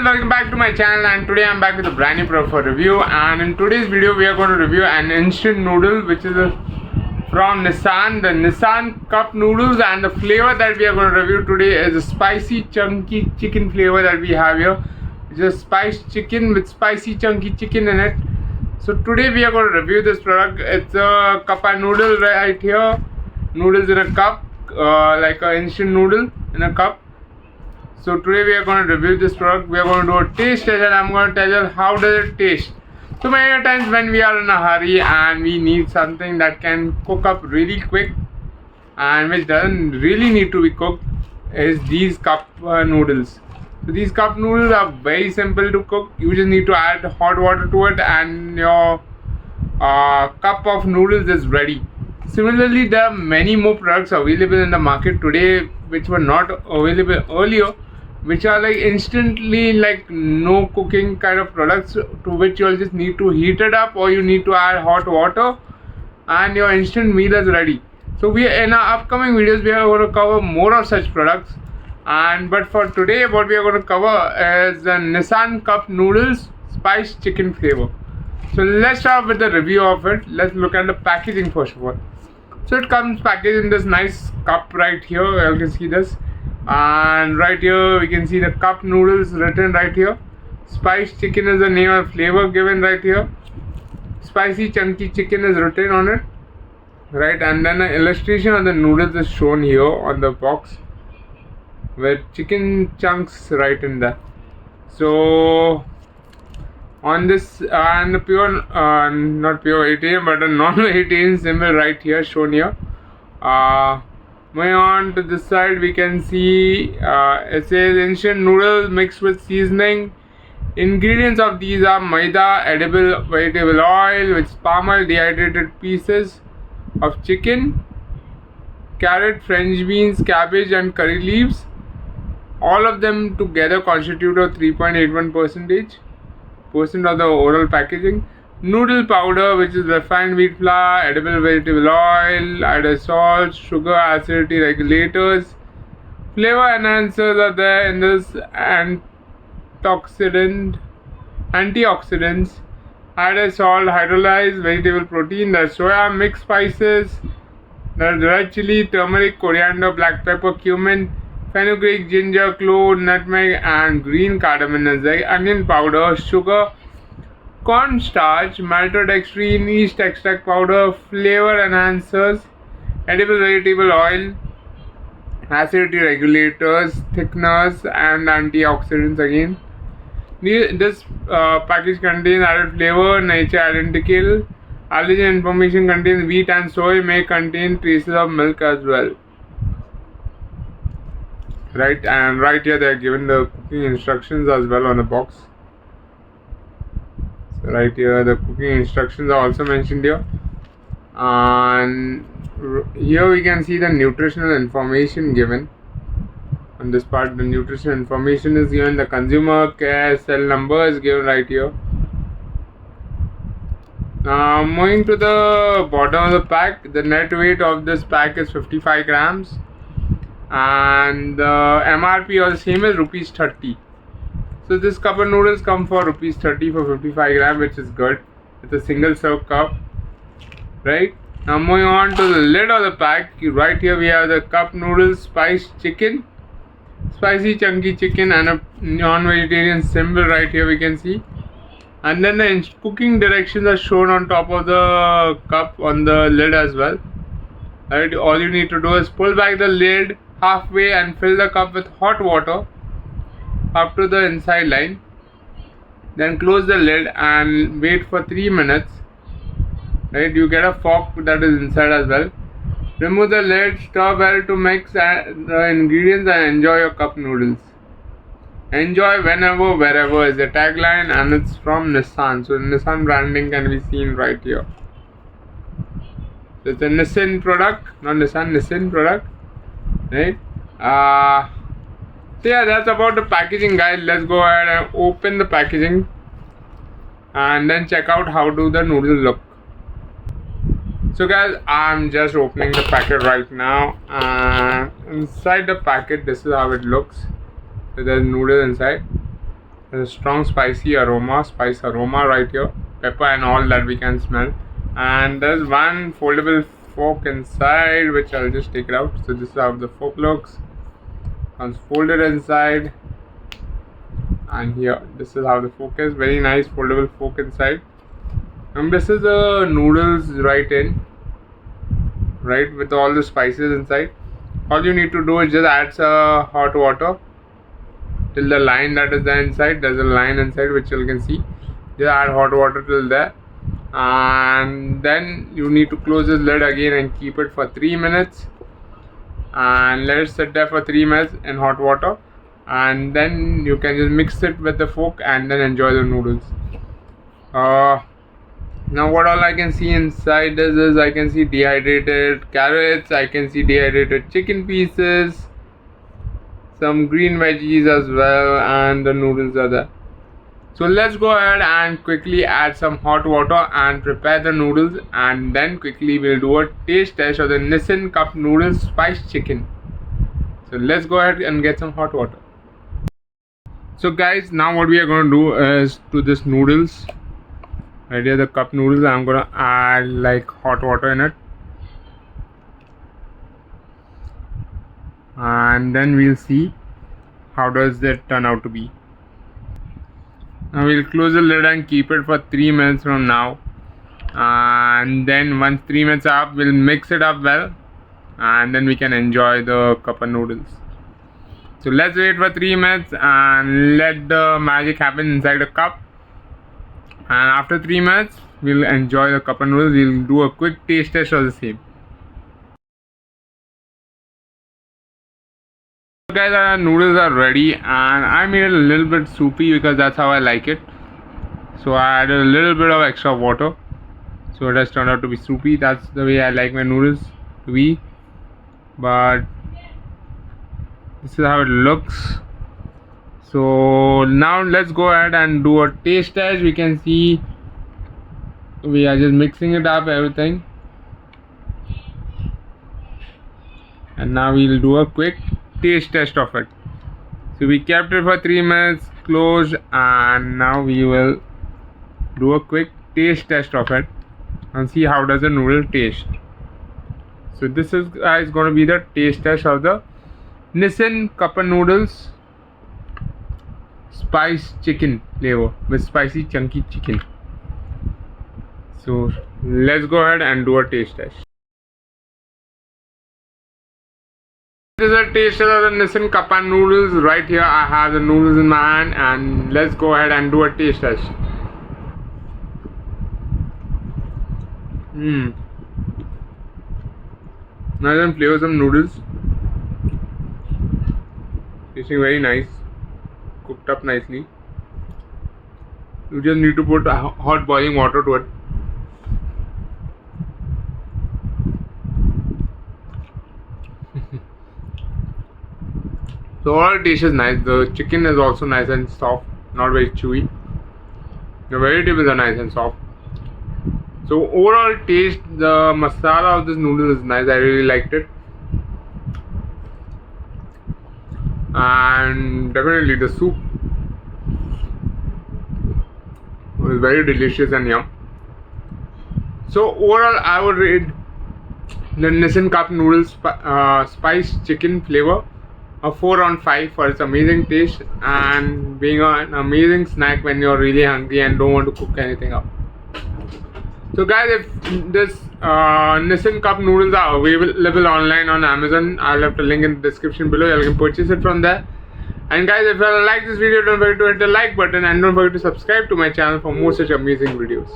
guys, welcome back to my channel, and today I'm back with a brand new product for review. And in today's video we are going to review an instant noodle which is from Nissin, the Nissin cup noodles. And the flavor that we are going to review today is a spicy chunky chicken flavor that we have here. It's a spiced chicken with spicy chunky chicken in it. So today we are going to review this product. It's a cup and noodle right here, noodles in a cup, like an instant noodle in a cup. So today we are going to review this product. We are going to do a taste test and I'm going to tell you how does it taste. So many times when we are in a hurry and we need something that can cook up really quick and which doesn't really need to be cooked is these cup noodles. So these cup noodles are very simple to cook. You just need to add hot water to it and your cup of noodles is ready. Similarly, there are many more products available in the market today which were not available earlier, which are like instantly like no cooking kind of products, to which you'll just need to heat it up or you need to add hot water and your instant meal is ready. So we in our upcoming videos we are going to cover more of such products, but for today what we are going to cover is the Nissin cup noodles spiced chicken flavor. So let's start with the review of it. Let's look at the packaging first of all. So it comes packaged in this nice cup right here. You can see this, and right here we can see the cup noodles written right here. Spiced chicken is the name of flavor given right here. Spicy chunky chicken is written on it, right? And then an illustration of the noodles is shown here on the box with chicken chunks right in there. So on this and the pure not pure 18 but a normal 18 symbol right here shown here. Moving on to this side, we can see it says instant noodles mixed with seasoning. Ingredients of these are maida, edible vegetable oil, which is palm oil, dehydrated pieces of chicken, carrot, French beans, cabbage and curry leaves. All of them together constitute a 3.81% of the overall packaging. Noodle powder, which is refined wheat flour, edible vegetable oil, added salt, sugar, acidity regulators. Flavor enhancers are there in this, antioxidants, added salt, hydrolyzed vegetable protein, the soya, mixed spices, the red chili, turmeric, coriander, black pepper, cumin, fenugreek, ginger, clove, nutmeg and green cardamom, onion powder, sugar, cornstarch, maltodextrin, yeast extract powder, flavor enhancers, edible vegetable oil, acidity regulators, thickeners and antioxidants again. This package contains added flavor, nature identical. Allergen information contains wheat and soy, may contain traces of milk as well. Right, and right here they are given the cooking instructions as well on the box. So right here the cooking instructions are also mentioned here, and here we can see the nutritional information given. On this part, the nutritional information is given. The consumer care cell number is given right here. Moving to the bottom of the pack, the net weight of this pack is 55 grams. And the MRP or the same as rupees 30. So this cup of noodles come for rupees 30 for 55 grams, which is good. It's a single serve cup, right? Now moving on to the lid of the pack, right here we have the cup noodles spiced chicken, spicy chunky chicken and a non-vegetarian symbol right here we can see. And then the cooking directions are shown on top of the cup on the lid as well. Right, all you need to do is pull back the lid halfway and fill the cup with hot water up to the inside line. Then close the lid and wait for 3 minutes. Right, you get a fork that is inside as well. Remove the lid, stir well to mix the ingredients and enjoy your cup noodles. Enjoy whenever, wherever is the tagline, and it's from Nissin. So Nissin branding can be seen right here. So it's a Nissin product, not Nissin product, right? So yeah, that's about the packaging, guys. Let's go ahead and open the packaging and then check out how do the noodles look. So guys, I'm just opening the packet right now, and inside the packet this is how it looks. So there's noodle inside. There's a strong spicy aroma, spice aroma right here, pepper and all that we can smell. And there's one foldable fork inside, which I'll just take it out. So this is how the fork looks. Comes folded inside, and here this is how the fork is. Very nice foldable fork inside. And this is the noodles right with all the spices inside. All you need to do is just add some hot water till the line that is there inside. There's a line inside which you can see. Just add hot water till there, and then you need to close this lid again and keep it for 3 minutes, and let it sit there for 3 minutes in hot water, and then you can just mix it with the fork and then enjoy the noodles. Now what all I can see inside this is I can see dehydrated carrots, I can see dehydrated chicken pieces, some green veggies as well, and the noodles are there. So let's go ahead and quickly add some hot water and prepare the noodles, and then quickly we'll do a taste test of the Nissin cup noodles spiced chicken. So let's go ahead and get some hot water. So guys, now what we are going to do is to this noodles, right here the cup noodles, I'm going to add like hot water in it, and then we'll see how does it turn out to be. Now we'll close the lid and keep it for 3 minutes from now, and then once 3 minutes are up, we'll mix it up well, and then we can enjoy the cup of noodles. So let's wait for 3 minutes and let the magic happen inside the cup, and after 3 minutes we'll enjoy the cup of noodles. We'll do a quick taste test of the same. Guys, our noodles are ready, and I made it a little bit soupy because that's how I like it. So I added a little bit of extra water, so it has turned out to be soupy. That's the way I like my noodles to be. But this is how it looks. So now let's go ahead and do a taste test. We can see we are just mixing it up everything, and now we'll do a quick taste test of it. So we kept it for 3 minutes closed, and now we will do a quick taste test of it and see how does the noodle taste. So this is guys going to be the taste test of the Nissin cup of noodles spiced chicken flavor with spicy chunky chicken. So let's go ahead and do a taste test. This is a taste of the Nissin cup and noodles. Right here I have the noodles in my hand, and let's go ahead and do a taste test. Now then flavor some noodles. Tasting very nice, cooked up nicely. You just need to put hot boiling water to it. So all taste is nice. The chicken is also nice and soft, not very chewy. The vegetables are nice and soft. So overall taste, the masala of this noodle is nice. I really liked it. And definitely the soup was very delicious and yum. So overall I would rate the Nissin cup noodles spiced chicken flavor a 4 on 5 for its amazing taste and being an amazing snack when you're really hungry and don't want to cook anything up. So guys, if this Nissin cup noodles are available online on Amazon, I'll have the link in the description below. You can purchase it from there. And guys, if you like this video, don't forget to hit the like button and don't forget to subscribe to my channel for more such amazing videos.